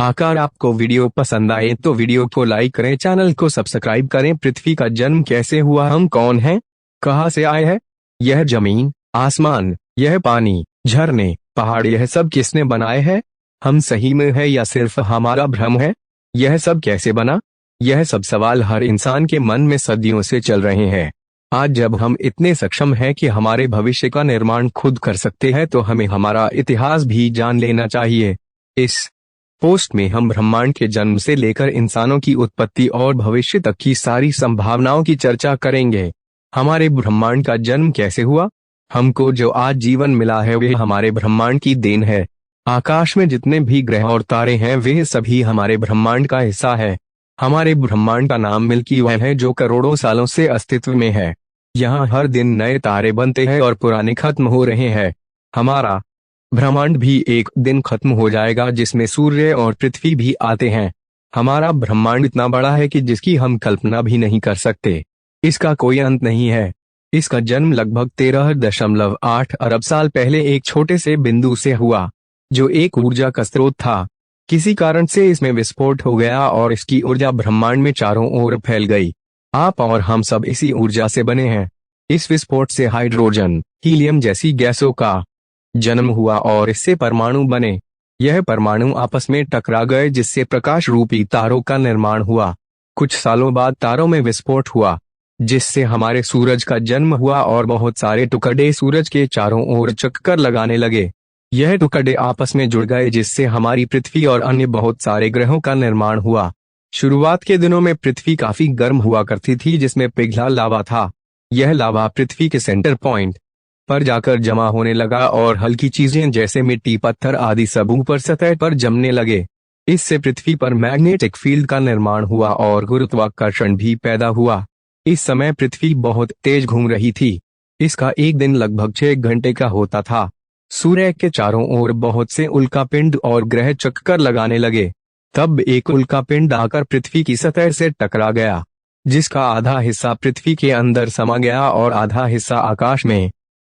अगर आपको वीडियो पसंद आए तो वीडियो को लाइक करें, चैनल को सब्सक्राइब करें। पृथ्वी का जन्म कैसे हुआ? हम कौन हैं? कहाँ से आए हैं? यह जमीन, आसमान, यह पानी, झरने, पहाड़, यह सब किसने बनाए हैं? हम सही में है या सिर्फ हमारा भ्रम है? यह सब कैसे बना? यह सब सवाल हर इंसान के मन में सदियों से चल रहे हैं। आज जब हम इतने सक्षम हैं कि हमारे भविष्य का निर्माण खुद कर सकते हैं, तो हमें हमारा इतिहास भी जान लेना चाहिए। इस पोस्ट में हम ब्रह्मांड के जन्म से लेकर इंसानों की उत्पत्ति और भविष्य तक की सारी संभावनाओं की चर्चा करेंगे। हमारे ब्रह्मांड का जन्म कैसे हुआ? हमको जो आज जीवन मिला है वे हमारे ब्रह्मांड की देन है। आकाश में जितने भी ग्रह और तारे हैं वे सभी हमारे ब्रह्मांड का हिस्सा है। हमारे ब्रह्मांड का नाम मिल्की वे है, जो करोड़ों सालों से अस्तित्व में है। यहाँ हर दिन नए तारे बनते हैं और पुराने खत्म हो रहे हैं। हमारा ब्रह्मांड भी एक दिन खत्म हो जाएगा, जिसमें सूर्य और पृथ्वी भी आते हैं। हमारा ब्रह्मांड इतना बड़ा है कि जिसकी हम कल्पना भी नहीं कर सकते। इसका कोई अंत नहीं है। इसका जन्म लगभग 13.8 अरब साल पहले एक छोटे से बिंदु से हुआ, जो एक ऊर्जा का स्रोत था। किसी कारण से इसमें विस्फोट हो गया और इसकी ऊर्जा ब्रह्मांड में चारों ओर फैल गई। आप और हम सब इसी ऊर्जा से बने हैं। इस विस्फोट से हाइड्रोजन, हीलियम जैसी गैसों का जन्म हुआ और इससे परमाणु बने। यह परमाणु आपस में टकरा गए, जिससे प्रकाश रूपी तारों का निर्माण हुआ। कुछ सालों बाद तारों में विस्फोट हुआ, जिससे हमारे सूरज का जन्म हुआ और बहुत सारे टुकड़े सूरज के चारों ओर चक्कर लगाने लगे। यह टुकड़े आपस में जुड़ गए, जिससे हमारी पृथ्वी और अन्य बहुत सारे ग्रहों का निर्माण हुआ। शुरुआत के दिनों में पृथ्वी काफी गर्म हुआ करती थी, जिसमें पिघला लावा था। यह लावा पृथ्वी के सेंटर पॉइंट पर जाकर जमा होने लगा और हल्की चीजें जैसे मिट्टी, पत्थर आदि सब ऊपर सतह पर जमने लगे। इससे पृथ्वी पर मैग्नेटिक फील्ड का निर्माण हुआ और गुरुत्वाकर्षण भी पैदा हुआ। इस समय पृथ्वी बहुत तेज घूम रही थी। इसका एक दिन लगभग 6 घंटे का होता था। सूर्य के चारों ओर बहुत से उल्कापिंड और ग्रह चक्कर लगाने लगे। तब एक उल्कापिंड आकर पृथ्वी की सतह से टकरा गया, जिसका आधा हिस्सा पृथ्वी के अंदर समा गया और आधा हिस्सा आकाश में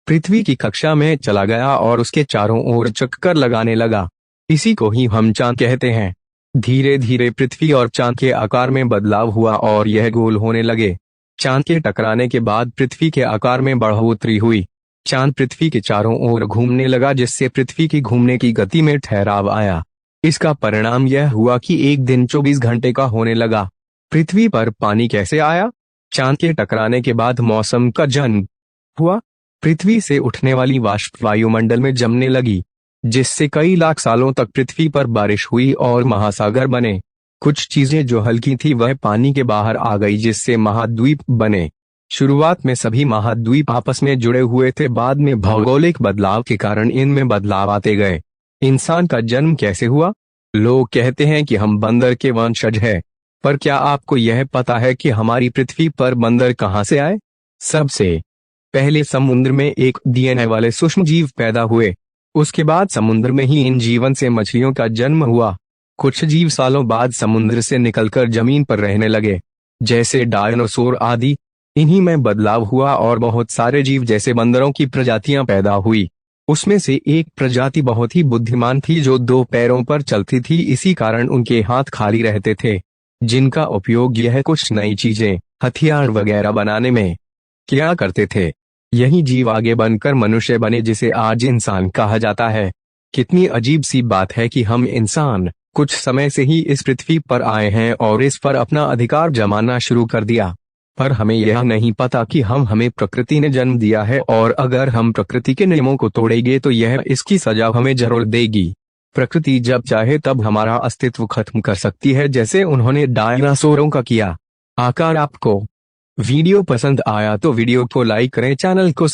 पृथ्वी की कक्षा में चला गया और उसके चारों ओर चक्कर लगाने लगा। इसी को ही हम चांद कहते हैं। धीरे धीरे पृथ्वी और चांद के आकार में बदलाव हुआ और यह गोल होने लगे। चांद के टकराने के बाद पृथ्वी के आकार में बढ़ोतरी हुई। चांद पृथ्वी के चारों ओर घूमने लगा, जिससे पृथ्वी की घूमने की गति में ठहराव आया। इसका परिणाम यह हुआ कि एक दिन 24 घंटे का होने लगा। पृथ्वी पर पानी कैसे आया? चांद के टकराने के बाद मौसम का जन्म हुआ। पृथ्वी से उठने वाली वाष्प वायुमंडल में जमने लगी, जिससे कई लाख सालों तक पृथ्वी पर बारिश हुई और महासागर बने। कुछ चीजें जो हल्की थी वह पानी के बाहर आ गई, जिससे महाद्वीप बने। शुरुआत में सभी महाद्वीप आपस में जुड़े हुए थे, बाद में भौगोलिक बदलाव के कारण इनमें बदलाव आते गए। इंसान का जन्म कैसे हुआ? लोग कहते हैं कि हम बंदर के वंशज हैं, पर क्या आपको यह पता है कि हमारी पृथ्वी पर बंदर कहाँ से आए? सबसे पहले समुद्र में एक डीएनए वाले सूक्ष्म जीव पैदा हुए। उसके बाद समुद्र में ही इन जीवन से मछलियों का जन्म हुआ। कुछ जीव सालों बाद समुद्र से निकलकर जमीन पर रहने लगे, जैसे डायनासोर आदि। इन्हीं में बदलाव हुआ और बहुत सारे जीव जैसे बंदरों की प्रजातियां पैदा हुई। उसमें से एक प्रजाति बहुत ही बुद्धिमान थी, जो 2 पैरों पर चलती थी। इसी कारण उनके हाथ खाली रहते थे, जिनका उपयोग यह कुछ नई चीजें, हथियार वगैरह बनाने में किया करते थे। यही जीव आगे बनकर मनुष्य बने, जिसे आज इंसान कहा जाता है। कितनी अजीब सी बात है कि हम इंसान कुछ समय से ही इस पृथ्वी पर आए हैं और इस पर अपना अधिकार जमाना शुरू कर दिया। पर हमें यह नहीं पता कि हमें प्रकृति ने जन्म दिया है, और अगर हम प्रकृति के नियमों को तोड़ेंगे तो यह इसकी सजा हमें जरूर देगी। प्रकृति जब चाहे तब हमारा अस्तित्व खत्म कर सकती है, जैसे उन्होंने डायनासोरों का किया। अगर आपको वीडियो पसंद आया तो वीडियो को लाइक करें, चैनल को